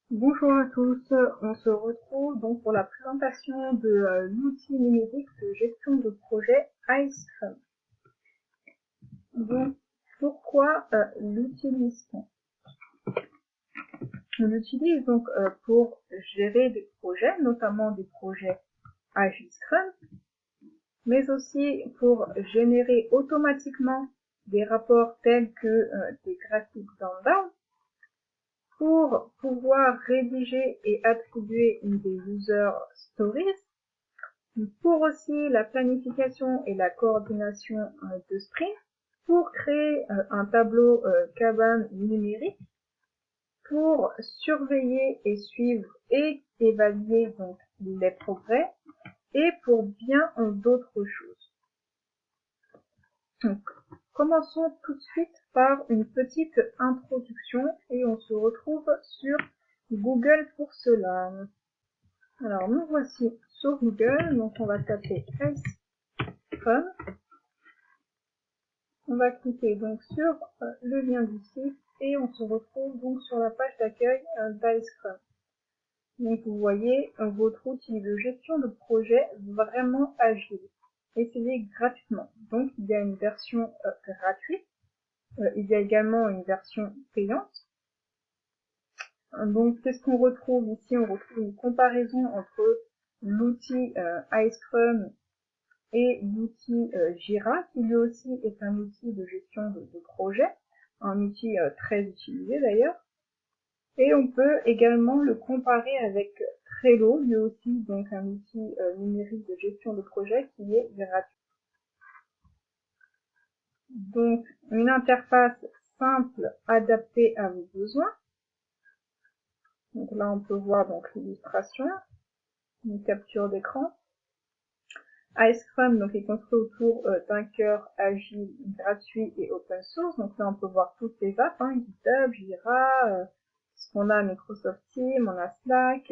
Bonjour à tous, on se retrouve donc pour la présentation de l'outil numérique de gestion de projet iScrum. Donc, pourquoi l'utilise-t-on? On l'utilise donc pour gérer des projets, notamment des projets Agile Scrum, mais aussi pour générer automatiquement des rapports tels que des graphiques down-down, pour pouvoir rédiger et attribuer des user stories, pour aussi la planification et la coordination de sprint, pour créer un tableau Kanban numérique, pour surveiller et suivre et évaluer donc les progrès, et pour bien d'autres choses. Donc, commençons tout de suite par une petite introduction et on se retrouve sur Google pour cela. Alors nous voici sur Google, donc on va taper iScrum. On va cliquer donc sur le lien du site et on se retrouve donc sur la page d'accueil d'iScrum. Donc vous voyez votre outil de gestion de projet vraiment agile. Essayez gratuitement. Donc il y a une version gratuite. Il y a également une version payante. Donc qu'est-ce qu'on retrouve ici? On retrouve une comparaison entre l'outil iScrum et l'outil Jira, qui lui aussi est un outil de gestion de projet, un outil très utilisé d'ailleurs. Et on peut également le comparer avec Trello, lui aussi donc un outil numérique de gestion de projet qui est gratuit. Donc une interface simple, adaptée à vos besoins. Donc là on peut voir donc l'illustration, une capture d'écran. iScrum donc est construit autour d'un cœur agile, gratuit et open source. Donc là on peut voir toutes les apps, GitHub, Jira, on a Microsoft Teams, on a Slack,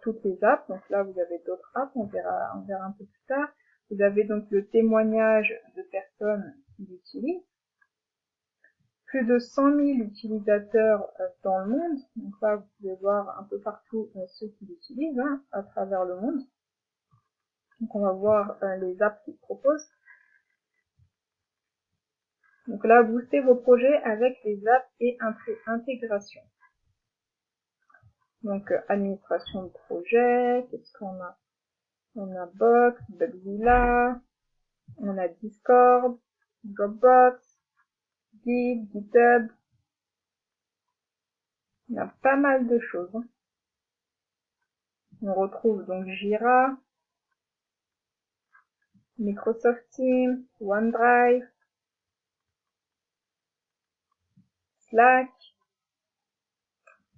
toutes les apps. Donc là vous avez d'autres apps, on verra un peu plus tard. Vous avez donc le témoignage de personnes qui l'utilisent. Plus de 100 000 utilisateurs dans le monde. Donc là vous pouvez voir un peu partout ceux qui l'utilisent à travers le monde. Donc on va voir les apps qu'ils proposent. Donc là, boostez vos projets avec les apps et intégration. Donc administration de projet, qu'est-ce qu'on a? On a Box, Bugzilla, on a Discord, Dropbox, Git, GitHub. On a pas mal de choses. On retrouve donc Jira, Microsoft Teams, OneDrive, Slack.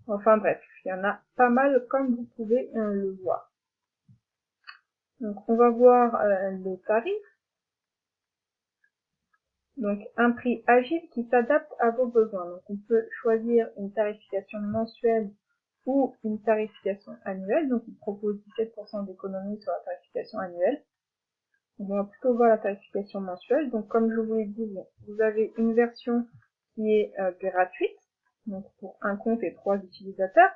Enfin bref, il y en a pas mal comme vous pouvez le voir. Donc on va voir les tarifs. Donc un prix agile qui s'adapte à vos besoins. Donc on peut choisir une tarification mensuelle ou une tarification annuelle. Donc il propose 17% d'économie sur la tarification annuelle. Donc, on va plutôt voir la tarification mensuelle. Donc comme je vous l'ai dit, vous avez une version qui est gratuite, donc pour un compte et 3 utilisateurs.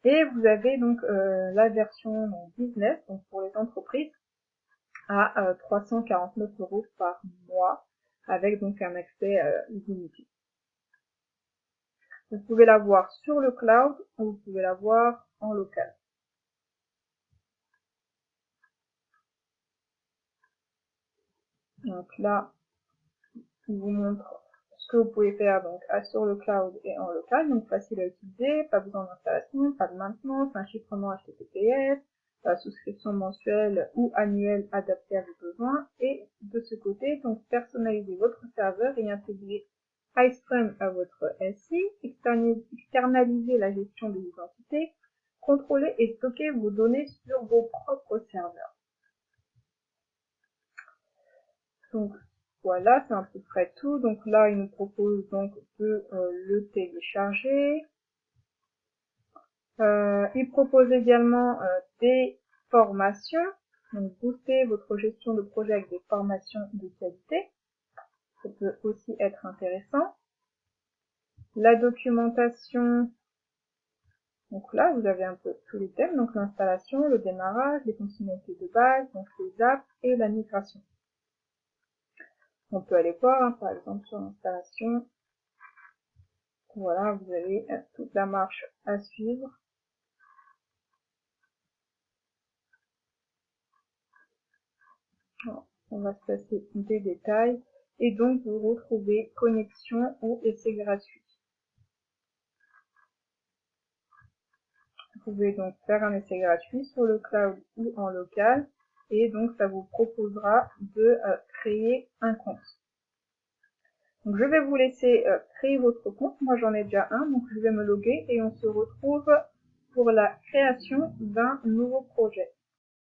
Et vous avez donc la version business, donc pour les entreprises, à 349 € par mois, avec donc un accès illimité. Vous pouvez la voir sur le cloud ou vous pouvez la voir en local. Donc là, il vous montre ce que vous pouvez faire donc sur le cloud et en local, donc facile à utiliser, pas besoin d'installation, pas de maintenance, un chiffrement HTTPS, souscription mensuelle ou annuelle adaptée à vos besoins, et de ce côté, donc personnaliser votre serveur et intégrer iScrum à votre SI, externaliser la gestion des identités, contrôler et stocker vos données sur vos propres serveurs. Donc voilà, c'est à peu près tout. Donc là, il nous propose donc de le télécharger. Il propose également des formations. Donc booster votre gestion de projet avec des formations de qualité. Ça peut aussi être intéressant. La documentation, donc là vous avez un peu tous les thèmes, donc l'installation, le démarrage, les fonctionnalités de base, donc les apps et la migration. On peut aller voir, hein, par exemple sur l'installation, voilà, vous avez toute la marche à suivre. Alors, on va se passer des détails et donc vous retrouvez connexion ou essai gratuit. Vous pouvez donc faire un essai gratuit sur le cloud ou en local et donc ça vous proposera de créer un compte. Donc je vais vous laisser créer votre compte, moi j'en ai déjà un, donc je vais me loguer et on se retrouve pour la création d'un nouveau projet.